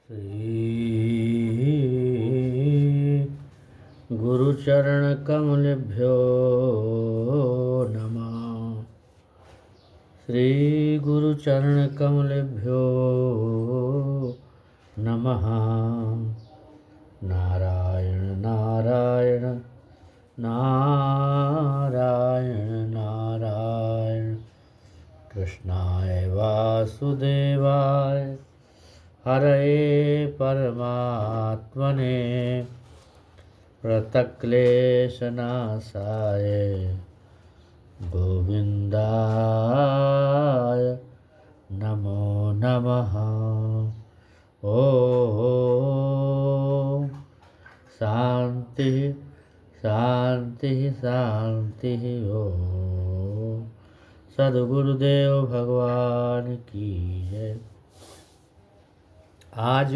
श्री गुरुचरणकमलेभ्यो नमः। श्री गुरुचरणकमलेभ्यो नमः। नारायण नारायण नारायण नारायण। कृष्णाय वासुदेवाय हरये परमात्मने प्रणतक्लेशनाशाय गोविन्दाय नमो नमः। ॐ शान्ति शान्ति शान्ति। ॐ सद्गुरुदेव भगवान की जय। आज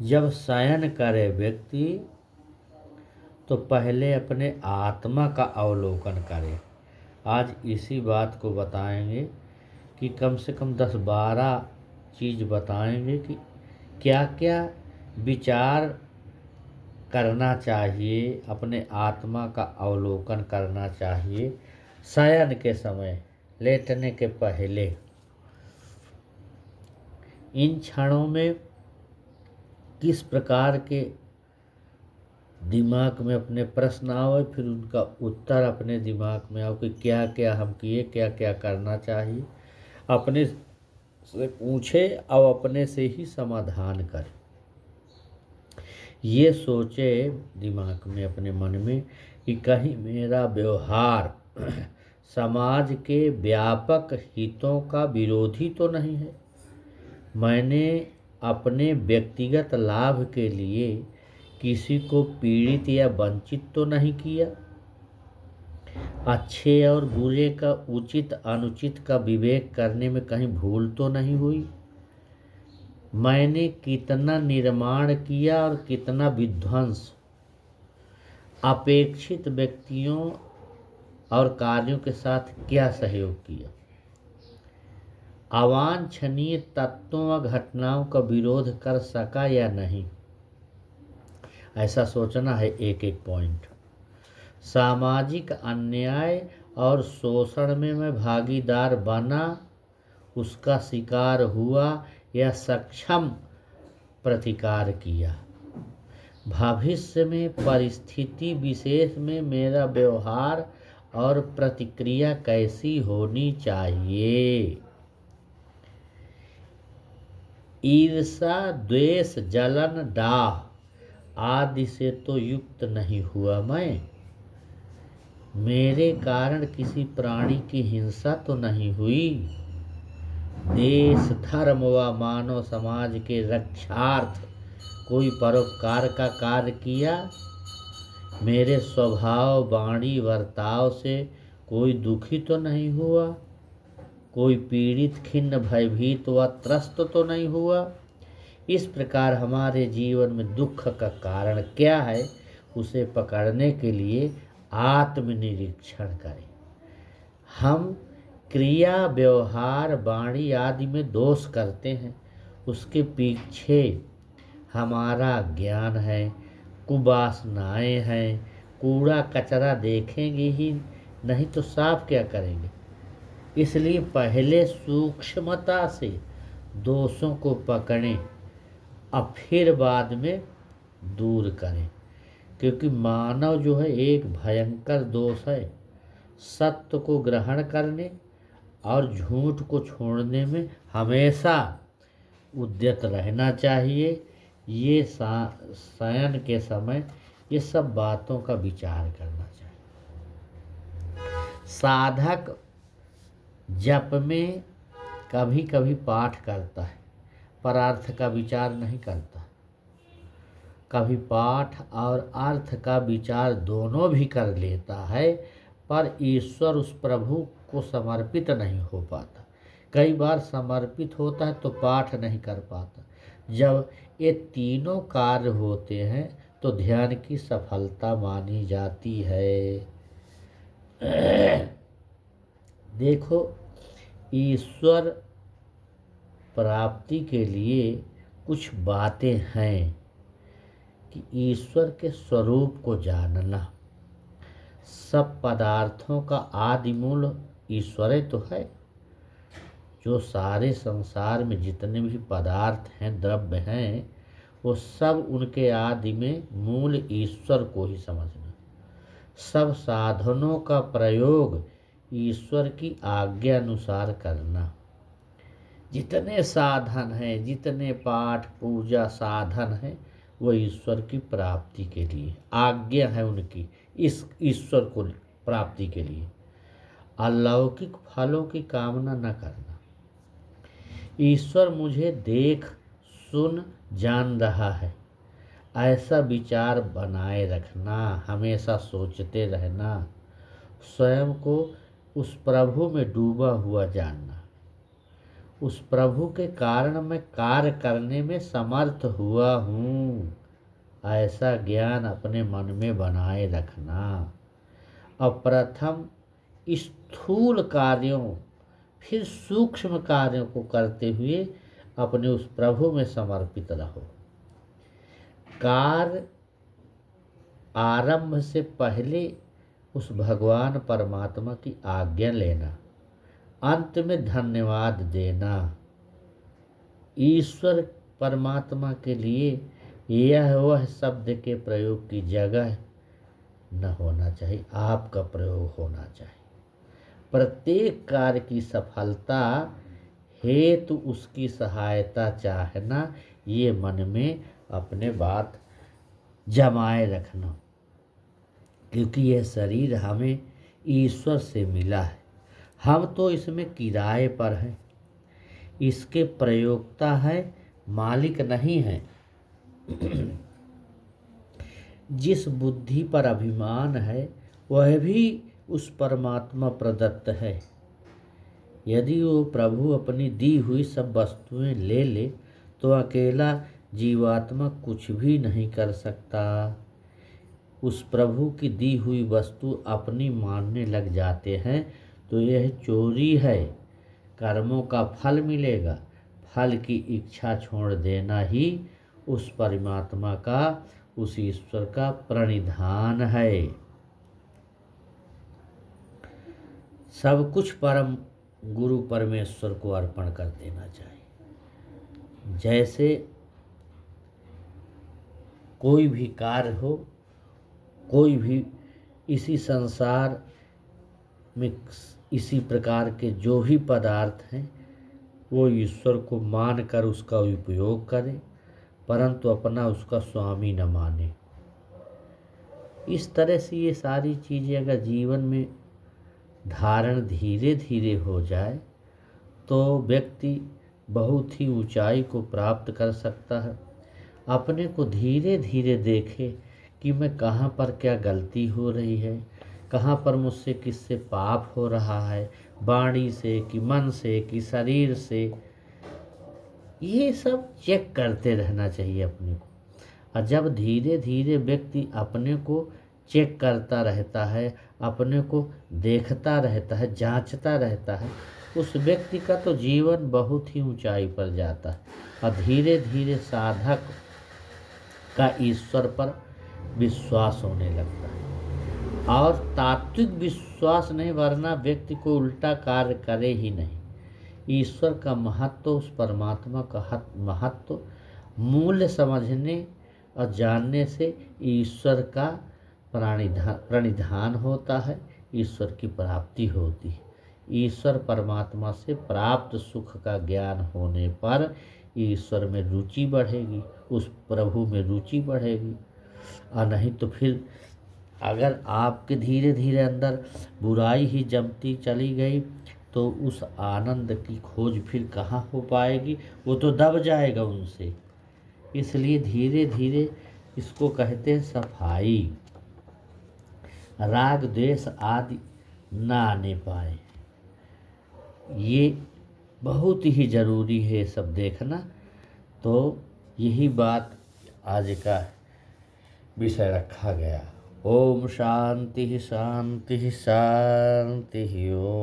जब शयन करे व्यक्ति तो पहले अपने आत्मा का अवलोकन करे। आज इसी बात को बताएंगे कि कम से कम 10-12 चीज़ बताएंगे कि क्या क्या विचार करना चाहिए, अपने आत्मा का अवलोकन करना चाहिए शयन के समय, लेटने के पहले। इन क्षणों में किस प्रकार के दिमाग में अपने प्रश्न आवे, फिर उनका उत्तर अपने दिमाग में आओ कि क्या क्या हम किए, क्या क्या करना चाहिए। अपने से पूछे और अपने से ही समाधान करें। ये सोचे दिमाग में, अपने मन में कि कहीं मेरा व्यवहार समाज के व्यापक हितों का विरोधी तो नहीं है। मैंने अपने व्यक्तिगत लाभ के लिए किसी को पीड़ित या वंचित तो नहीं किया। अच्छे और बुरे का, उचित अनुचित का विवेक करने में कहीं भूल तो नहीं हुई। मैंने कितना निर्माण किया और कितना विध्वंस, अपेक्षित व्यक्तियों और कार्यों के साथ क्या सहयोग किया। अवांछनीय तत्वों व घटनाओं का विरोध कर सका या नहीं, ऐसा सोचना है एक एक पॉइंट। सामाजिक अन्याय और शोषण में मैं भागीदार बना, उसका शिकार हुआ या सक्षम प्रतिकार किया। भविष्य में परिस्थिति विशेष में मेरा व्यवहार और प्रतिक्रिया कैसी होनी चाहिए। ईर्षा, द्वेष, जलन, डाह आदि से तो युक्त नहीं हुआ मैं। मेरे कारण किसी प्राणी की हिंसा तो नहीं हुई। देश, धर्म व मानव समाज के रक्षार्थ कोई परोपकार का कार्य किया। मेरे स्वभाव, वाणी, वर्ताव से कोई दुखी तो नहीं हुआ। कोई पीड़ित, खिन्न, भयभीत व त्रस्त तो नहीं हुआ। इस प्रकार हमारे जीवन में दुख का कारण क्या है, उसे पकड़ने के लिए आत्मनिरीक्षण करें। हम क्रिया, व्यवहार, वाणी आदि में दोष करते हैं, उसके पीछे हमारा ज्ञान है, कुवासनाएं हैं। कूड़ा कचरा देखेंगे ही नहीं तो साफ क्या करेंगे। इसलिए पहले सूक्ष्मता से दोषों को पकड़ें और फिर बाद में दूर करें। क्योंकि मानव जो है एक भयंकर दोष है, सत्य को ग्रहण करने और झूठ को छोड़ने में हमेशा उद्यत रहना चाहिए। ये शयन के समय ये सब बातों का विचार करना चाहिए। साधक जप में कभी कभी पाठ करता है, पर अर्थ का विचार नहीं करता। कभी पाठ और अर्थ का विचार दोनों भी कर लेता है, पर ईश्वर उस प्रभु को समर्पित नहीं हो पाता। कई बार समर्पित होता है तो पाठ नहीं कर पाता। जब ये तीनों कार्य होते हैं तो ध्यान की सफलता मानी जाती है। देखो, ईश्वर प्राप्ति के लिए कुछ बातें हैं कि ईश्वर के स्वरूप को जानना। सब पदार्थों का आदि मूल ईश्वर ही तो है। जो सारे संसार में जितने भी पदार्थ हैं, द्रव्य हैं, वो सब उनके आदि में मूल ईश्वर को ही समझना। सब साधनों का प्रयोग ईश्वर की आज्ञा अनुसार करना। जितने साधन हैं, जितने पाठ पूजा साधन हैं, वो ईश्वर की प्राप्ति के लिए आज्ञा है उनकी, इस ईश्वर को प्राप्ति के लिए। अलौकिक फलों की कामना न करना। ईश्वर मुझे देख सुन जान रहा है, ऐसा विचार बनाए रखना, हमेशा सोचते रहना। स्वयं को उस प्रभु में डूबा हुआ जानना। उस प्रभु के कारण मैं कार्य करने में समर्थ हुआ हूँ, ऐसा ज्ञान अपने मन में बनाए रखना। अब प्रथम स्थूल कार्यों फिर सूक्ष्म कार्यों को करते हुए अपने उस प्रभु में समर्पित रहो। कार्य आरंभ से पहले उस भगवान परमात्मा की आज्ञा लेना, अंत में धन्यवाद देना। ईश्वर परमात्मा के लिए यह वह शब्द के प्रयोग की जगह न होना चाहिए, आपका प्रयोग होना चाहिए। प्रत्येक कार्य की सफलता हेतु उसकी सहायता चाहना, ये मन में अपने बात जमाए रखना। क्योंकि यह शरीर हमें ईश्वर से मिला है, हम तो इसमें किराए पर हैं, इसके प्रयोक्ता है, मालिक नहीं है। जिस बुद्धि पर अभिमान है वह भी उस परमात्मा प्रदत्त है। यदि वो प्रभु अपनी दी हुई सब वस्तुएं ले ले तो अकेला जीवात्मा कुछ भी नहीं कर सकता। उस प्रभु की दी हुई वस्तु अपनी मानने लग जाते हैं तो यह चोरी है। कर्मों का फल मिलेगा, फल की इच्छा छोड़ देना ही उस परमात्मा का, उस ईश्वर का प्रणिधान है। सब कुछ परम गुरु परमेश्वर को अर्पण कर देना चाहिए। जैसे कोई भी कार्य हो, कोई भी इसी संसार में इसी प्रकार के जो भी पदार्थ हैं वो ईश्वर को मानकर उसका उपयोग करें, परंतु अपना उसका स्वामी न माने। इस तरह से ये सारी चीज़ें अगर जीवन में धारण धीरे धीरे हो जाए तो व्यक्ति बहुत ही ऊंचाई को प्राप्त कर सकता है। अपने को धीरे धीरे देखे कि मैं कहाँ पर क्या गलती हो रही है, कहाँ पर मुझसे किससे पाप हो रहा है, वाणी से कि मन से कि शरीर से, ये सब चेक करते रहना चाहिए अपने को। और जब धीरे धीरे व्यक्ति अपने को चेक करता रहता है, अपने को देखता रहता है, जांचता रहता है, उस व्यक्ति का तो जीवन बहुत ही ऊंचाई पर जाता है और धीरे धीरे साधक का ईश्वर पर विश्वास होने लगता है। और तात्विक विश्वास नहीं, वरना व्यक्ति को उल्टा कार्य करे ही नहीं। ईश्वर का महत्व, उस परमात्मा का महत्व मूल्य समझने और जानने से ईश्वर का प्रणिधान होता है, ईश्वर की प्राप्ति होती है। ईश्वर परमात्मा से प्राप्त सुख का ज्ञान होने पर ईश्वर में रुचि बढ़ेगी, उस प्रभु में रुचि बढ़ेगी। और नहीं तो फिर अगर आपके धीरे धीरे अंदर बुराई ही जमती चली गई तो उस आनंद की खोज फिर कहाँ हो पाएगी, वो तो दब जाएगा उनसे। इसलिए धीरे धीरे इसको कहते हैं सफाई, राग द्वेष आदि ना आने पाए। ये बहुत ही ज़रूरी है सब देखना। तो यही बात आज का विषय रखा गया। ओम शांति शांति शांति ओम।